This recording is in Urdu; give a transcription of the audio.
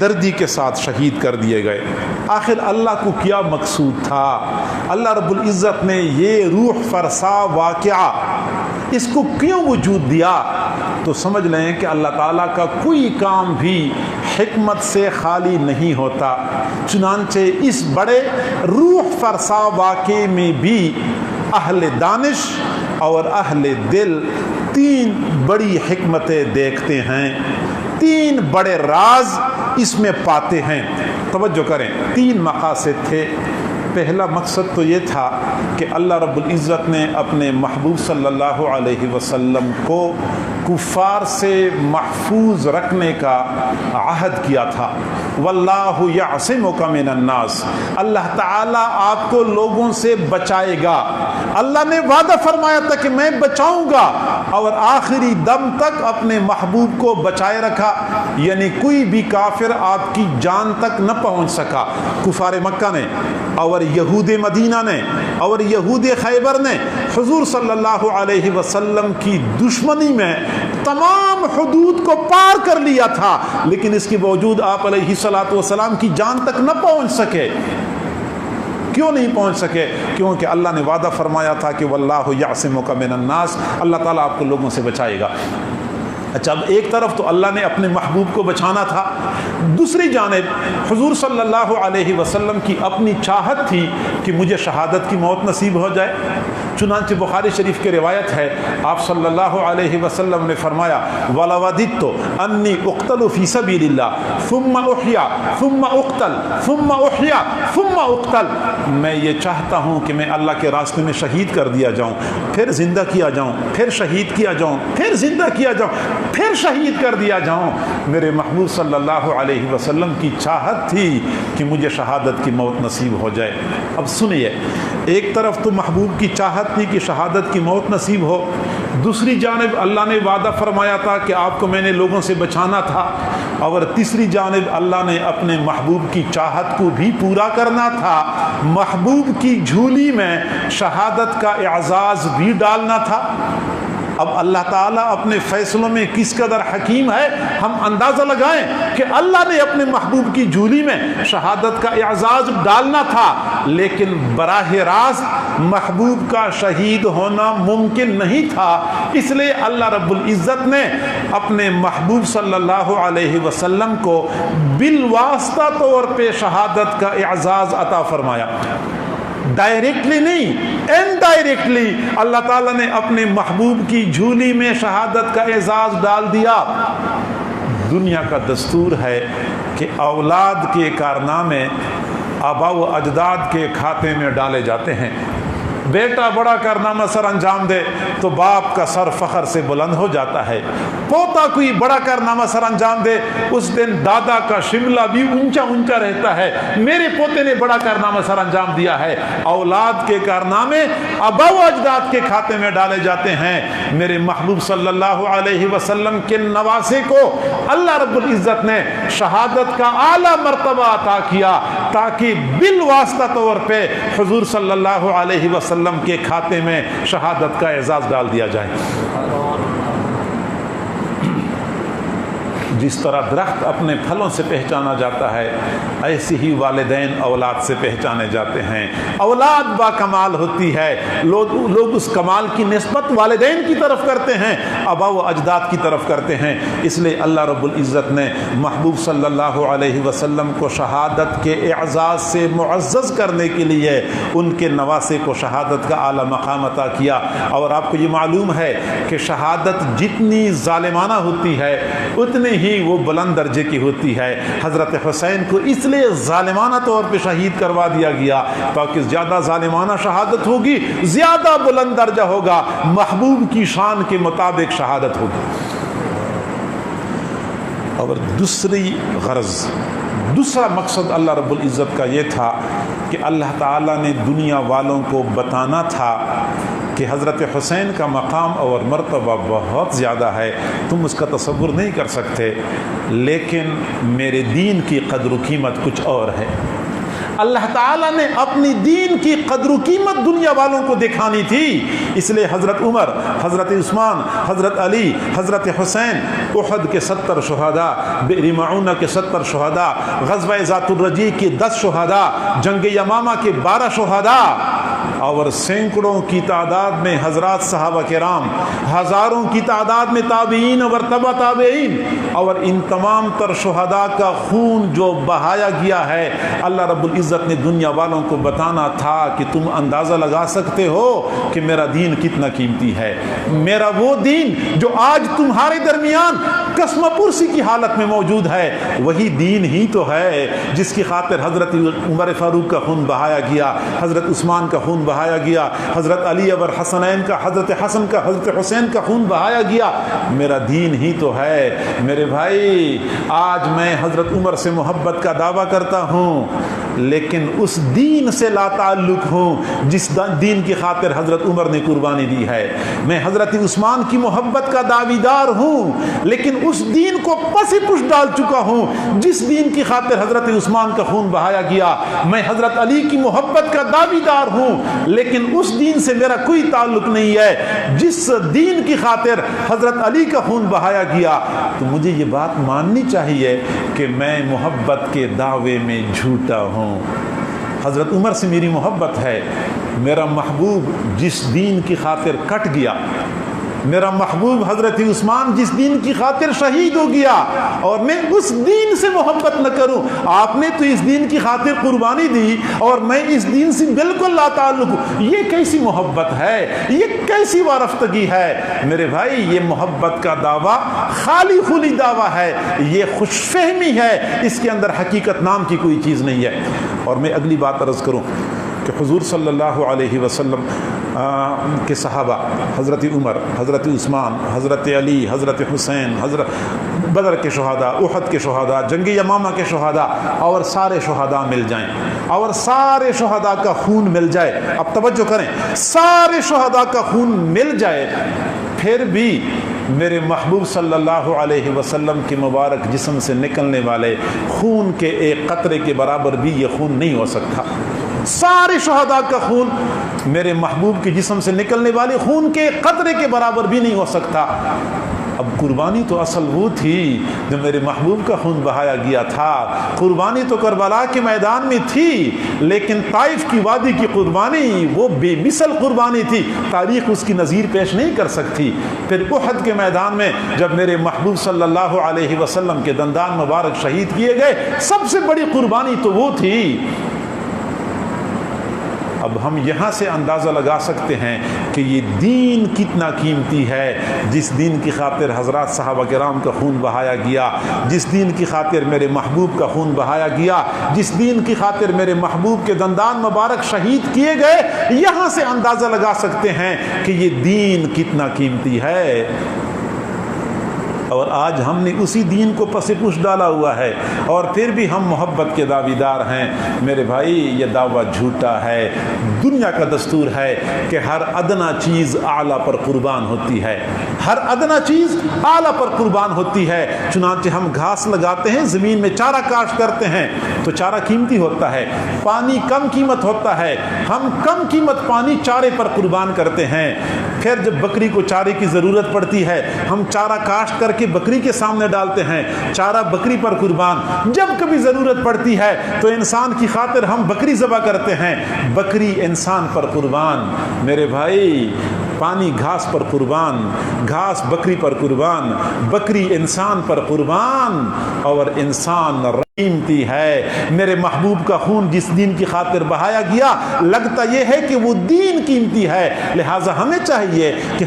دردی کے ساتھ شہید کر دیے گئے۔ آخر اللہ کو کیا مقصود تھا؟ اللہ رب العزت نے یہ روح فرسا واقعہ اس کو کیوں وجود دیا؟ تو سمجھ لیں کہ اللہ تعالیٰ کا کوئی کام بھی حکمت سے خالی نہیں ہوتا۔ چنانچہ اس بڑے روح فرسا واقعے میں بھی اہل دانش اور اہل دل تین بڑی حکمتیں دیکھتے ہیں، تین بڑے راز اس میں پاتے ہیں۔ توجہ کریں، تین مقاصد تھے۔ پہلا مقصد تو یہ تھا کہ اللہ رب العزت نے اپنے محبوب صلی اللہ علیہ وسلم کو کفار سے محفوظ رکھنے کا عہد کیا تھا۔ واللہ یعصمک من الناس، اللہ تعالیٰ آپ کو لوگوں سے بچائے گا۔ اللہ نے وعدہ فرمایا تھا کہ میں بچاؤں گا، اور آخری دم تک اپنے محبوب کو بچائے رکھا، یعنی کوئی بھی کافر آپ کی جان تک نہ پہنچ سکا۔ کفار مکہ نے اور یہود مدینہ نے اور یہود خیبر نے حضور صلی اللہ علیہ وسلم کی دشمنی میں تمام حدود کو پار کر لیا تھا، لیکن اس کے باوجود آپ علیہ الصلوۃ والسلام کی جان تک نہ پہنچ سکے۔ کیوں نہیں پہنچ سکے؟ کیونکہ اللہ نے وعدہ فرمایا تھا کہ واللہ یعصمک من الناس، اللہ تعالیٰ آپ کو لوگوں سے بچائے گا۔ اچھا، اب ایک طرف تو اللہ نے اپنے محبوب کو بچانا تھا، دوسری جانب حضور صلی اللہ علیہ وسلم کی اپنی چاہت تھی کہ مجھے شہادت کی موت نصیب ہو جائے۔ چنانچہ بخاری شریف کی روایت ہے، آپ صلی اللہ علیہ وسلم نے فرمایا وَلَوَدِدْتُ أَنِّي أُقْتَلُ فِي سَبِيلِ اللَّهِ ثُمَّ أُحْيَا ثُمَّ أُقْتَلْ ثُمَّ أُحْيَا ثُمَّ أُقْتَلْ، میں یہ چاہتا ہوں کہ میں اللہ کے راستے میں شہید کر دیا جاؤں، پھر زندہ کیا جاؤں، پھر شہید کیا جاؤں، پھر زندہ کیا جاؤں، پھر شہید کر دیا جاؤں۔ میرے محبوب صلی اللہ علیہ وسلم کی چاہت تھی کہ مجھے شہادت کی موت نصیب ہو جائے۔ اب سنیے، ایک طرف تو محبوب کی چاہت تھی کہ شہادت کی موت نصیب ہو، دوسری جانب اللہ نے وعدہ فرمایا تھا کہ آپ کو میں نے لوگوں سے بچانا تھا، اور تیسری جانب اللہ نے اپنے محبوب کی چاہت کو بھی پورا کرنا تھا، محبوب کی جھولی میں شہادت کا اعزاز بھی ڈالنا تھا۔ اب اللہ تعالیٰ اپنے فیصلوں میں کس قدر حکیم ہے، ہم اندازہ لگائیں کہ اللہ نے اپنے محبوب کی جھولی میں شہادت کا اعزاز ڈالنا تھا، لیکن براہ راست محبوب کا شہید ہونا ممکن نہیں تھا، اس لیے اللہ رب العزت نے اپنے محبوب صلی اللہ علیہ وسلم کو بالواسطہ طور پہ شہادت کا اعزاز عطا فرمایا۔ ڈائریکٹلی نہیں، انڈائریکٹلی اللہ تعالیٰ نے اپنے محبوب کی جھولی میں شہادت کا اعزاز ڈال دیا۔ دنیا کا دستور ہے کہ اولاد کے کارنامے آبا و اجداد کے کھاتے میں ڈالے جاتے ہیں۔ بیٹا بڑا کارنامہ سر انجام دے تو باپ کا سر فخر سے بلند ہو جاتا ہے، پوتا کوئی بڑا کارنامہ سر انجام دے اس دن دادا کا شملہ بھی اونچا اونچا رہتا ہے، میرے پوتے نے بڑا کارنامہ سر انجام دیا ہے۔ اولاد کے کارنامے آبا و اجداد کے کھاتے میں ڈالے جاتے ہیں۔ میرے محبوب صلی اللہ علیہ وسلم کے نواسے کو اللہ رب العزت نے شہادت کا اعلیٰ مرتبہ عطا کیا، تاکہ بالواسطہ طور پہ حضور صلی اللہ علیہ وسلم کے کھاتے میں شہادت کا اعزاز ڈال دیا جائے۔ جس طرح درخت اپنے پھلوں سے پہچانا جاتا ہے، ایسے ہی والدین اولاد سے پہچانے جاتے ہیں۔ اولاد با کمال ہوتی ہے، لوگ اس کمال کی نسبت والدین کی طرف کرتے ہیں، آبا و اجداد کی طرف کرتے ہیں۔ اس لیے اللہ رب العزت نے محبوب صلی اللہ علیہ وسلم کو شہادت کے اعزاز سے معزز کرنے کے لیے ان کے نواسے کو شہادت کا اعلیٰ مقام عطا کیا۔ اور آپ کو یہ معلوم ہے کہ شہادت جتنی ظالمانہ ہوتی ہے اتنی ہی وہ بلند درجے کی ہوتی ہے۔ حضرت حسین کو اس لیے ظالمانہ طور پہ شہید کروا دیا گیا تاکہ زیادہ ظالمانہ شہادت ہوگی زیادہ بلند درجہ ہوگا، محبوب کی شان کے مطابق شہادت ہوگی۔ اور دوسرا مقصد اللہ رب العزت کا یہ تھا کہ اللہ تعالیٰ نے دنیا والوں کو بتانا تھا کہ حضرت حسین کا مقام اور مرتبہ بہت زیادہ ہے، تم اس کا تصور نہیں کر سکتے، لیکن میرے دین کی قدر و قیمت کچھ اور ہے۔ اللہ تعالیٰ نے اپنی دین کی قدر و قیمت دنیا والوں کو دکھانی تھی، اس لیے حضرت عمر، حضرت عثمان، حضرت علی، حضرت حسین، احد کے 70 شہداء، بئر معونہ کے 70 شہداء، غزوہ ذات الرجیع کے 10 شہداء، جنگ یمامہ کے 12 شہداء، اور سینکڑوں کی تعداد میں حضرات صحابہ کرام، ہزاروں کی تعداد میں تابعین اور تبع تابعین، اور ان تمام تر شہداء کا خون جو بہایا گیا ہے، اللہ رب العزت نے دنیا والوں کو بتانا تھا کہ تم اندازہ لگا سکتے ہو کہ میرا دین کتنا قیمتی ہے۔ میرا وہ دین جو آج تمہارے درمیان قسم پرسی کی حالت میں موجود ہے، وہی دین ہی تو ہے جس کی خاطر حضرت عمر فاروق کا خون بہایا گیا، حضرت عثمان کا خون بہایا گیا، حضرت علی اور حسنین کا، حضرت حسن کا، حضرت حسین کا خون بہایا گیا۔ میرا دین ہی تو ہے۔ میرے بھائی، آج میں حضرت عمر سے محبت کا دعویٰ کرتا ہوں، لیکن اس دین سے لا تعلق ہوں جس دین کی خاطر حضرت عمر نے قربانی دی ہے۔ میں حضرت عثمان کی محبت کا دعویدار ہوں، لیکن اس دین کو پس پش ڈال چکا ہوں جس دین کی خاطر حضرت عثمان کا خون بہایا گیا۔ میں حضرت علی کی محبت کا دعویدار ہوں، لیکن اس دین سے میرا کوئی تعلق نہیں ہے جس دین کی خاطر حضرت علی کا خون بہایا گیا۔ تو مجھے یہ بات ماننی چاہیے کہ میں محبت کے دعوے میں جھوٹا ہوں۔ حضرت عمر سے میری محبت ہے، میرا محبوب جس دین کی خاطر کٹ گیا، میرا محبوب حضرت عثمان جس دین کی خاطر شہید ہو گیا، اور میں اس دین سے محبت نہ کروں۔ آپ نے تو اس دین کی خاطر قربانی دی اور میں اس دین سے بالکل لا تعلق ہوں۔ یہ کیسی محبت ہے؟ یہ کیسی وارفتگی ہے؟ میرے بھائی، یہ محبت کا دعویٰ خالی خلی دعویٰ ہے، یہ خوش فہمی ہے، اس کے اندر حقیقت نام کی کوئی چیز نہیں ہے۔ اور میں اگلی بات عرض کروں کہ حضور صلی اللہ علیہ وسلم کے صحابہ، حضرت عمر، حضرت عثمان، حضرت علی، حضرت حسین، حضرت بدر کے شہداء، احد کے شہداء، جنگ یمامہ کے شہداء، اور سارے شہداء مل جائیں اور سارے شہداء کا خون مل جائے۔ اب توجہ کریں، سارے شہداء کا خون مل جائے، پھر بھی میرے محبوب صلی اللہ علیہ وسلم کے مبارک جسم سے نکلنے والے خون کے ایک قطرے کے برابر بھی یہ خون نہیں ہو سکتا۔ سارے شہداء کا خون میرے محبوب کے جسم سے نکلنے والے خون کے قطرے کے برابر بھی نہیں ہو سکتا۔ اب قربانی تو اصل وہ تھی جو میرے محبوب کا خون بہایا گیا تھا، قربانی تو کربلا کے میدان میں تھی، لیکن طائف کی وادی کی قربانی وہ بے مثل قربانی تھی، تاریخ اس کی نظیر پیش نہیں کر سکتی۔ پھر احد کے میدان میں جب میرے محبوب صلی اللہ علیہ وسلم کے دندان مبارک شہید کیے گئے، سب سے بڑی قربانی تو وہ تھی۔ اب ہم یہاں سے اندازہ لگا سکتے ہیں کہ یہ دین کتنا قیمتی ہے، جس دین کی خاطر حضرات صحابہ کرام کا خون بہایا گیا، جس دین کی خاطر میرے محبوب کا خون بہایا گیا، جس دین کی خاطر میرے محبوب کے دندان مبارک شہید کیے گئے۔ یہاں سے اندازہ لگا سکتے ہیں کہ یہ دین کتنا قیمتی ہے۔ اور آج ہم نے اسی دین کو پس پش ڈالا ہوا ہے، اور پھر بھی ہم محبت کے دعویدار ہیں۔ میرے بھائی، یہ دعویٰ جھوٹا ہے۔ دنیا کا دستور ہے کہ ہر ادنا چیز اعلیٰ پر قربان ہوتی ہے، ہر ادنا چیز اعلیٰ پر قربان ہوتی ہے۔ چنانچہ ہم گھاس لگاتے ہیں، زمین میں چارہ کاشت کرتے ہیں تو چارہ قیمتی ہوتا ہے، پانی کم قیمت ہوتا ہے، ہم کم قیمت پانی چارے پر قربان کرتے ہیں۔ پھر جب بکری کو چارے کی ضرورت پڑتی ہے، ہم چارہ کاشت کر کے بکری کے سامنے ڈالتے ہیں، چارہ بکری پر قربان۔ جب کبھی ضرورت پڑتی ہے تو انسان کی خاطر ہم بکری ذبح کرتے ہیں، بکری انسان پر قربان۔ میرے بھائی، پانی گھاس پر قربان، گھاس بکری پر قربان، بکری انسان پر قربان، اور انسان قیمتی ہے۔ میرے محبوب کا خون جس دین کی خاطر بہایا گیا، لگتا یہ ہے کہ وہ دین قیمتی ہے، لہٰذا ہمیں چاہیے کہ